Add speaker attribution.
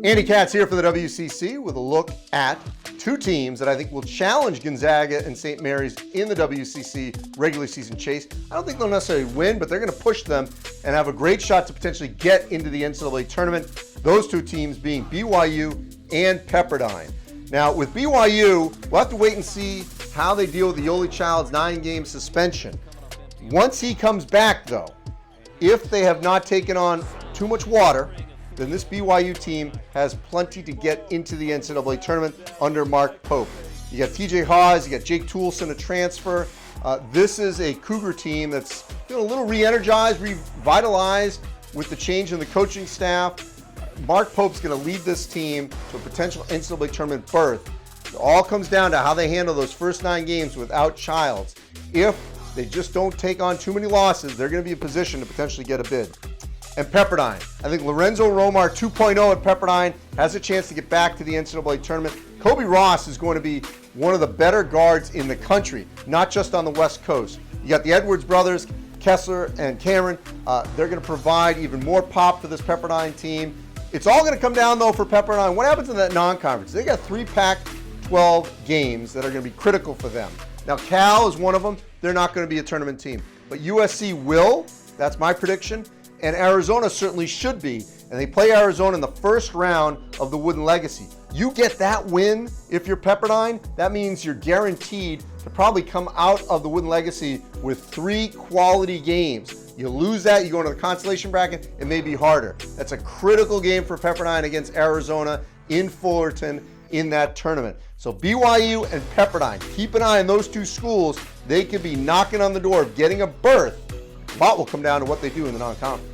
Speaker 1: Andy Katz here for the WCC with a look at two teams that I think will challenge Gonzaga and St. Mary's in the WCC regular season chase. I don't think they'll necessarily win, but they're going to push them and have a great shot to potentially get into the NCAA tournament. Those two teams being BYU and Pepperdine. Now, with BYU, we'll have to wait and see how they deal with the Yoli Child's 9-game suspension. Once he comes back, though, if they have not taken on too much water, then this BYU team has plenty to get into the NCAA tournament under Mark Pope. You got TJ Haws, you got Jake Toolson, a transfer. This is a Cougar team that's feeling a little re-energized, revitalized with the change in the coaching staff. Mark Pope's going to lead this team to a potential NCAA tournament berth. It all comes down to how they handle those first 9 games without Childs. If they just don't take on too many losses, they're going to be in position to potentially get a bid. And Pepperdine. I think Lorenzo Romar 2.0 at Pepperdine has a chance to get back to the NCAA tournament. Kobe Ross is going to be one of the better guards in the country, not just on the West Coast. You got the Edwards brothers, Kessler and Cameron. They're going to provide even more pop to this Pepperdine team. It's all going to come down, though, for Pepperdine. What happens in that non-conference? They got 3 Pac-12 games that are going to be critical for them. Now, Cal is one of them. They're not going to be a tournament team. But USC will. That's my prediction. And Arizona certainly should be. And they play Arizona in the first round of the Wooden Legacy. You get that win if you're Pepperdine, that means you're guaranteed to probably come out of the Wooden Legacy with 3 quality games. You lose that, you go into the consolation bracket, it may be harder. That's a critical game for Pepperdine against Arizona in Fullerton in that tournament. So BYU and Pepperdine, keep an eye on those 2 schools. They could be knocking on the door of getting a berth. A lot will come down to what they do in the non-conference.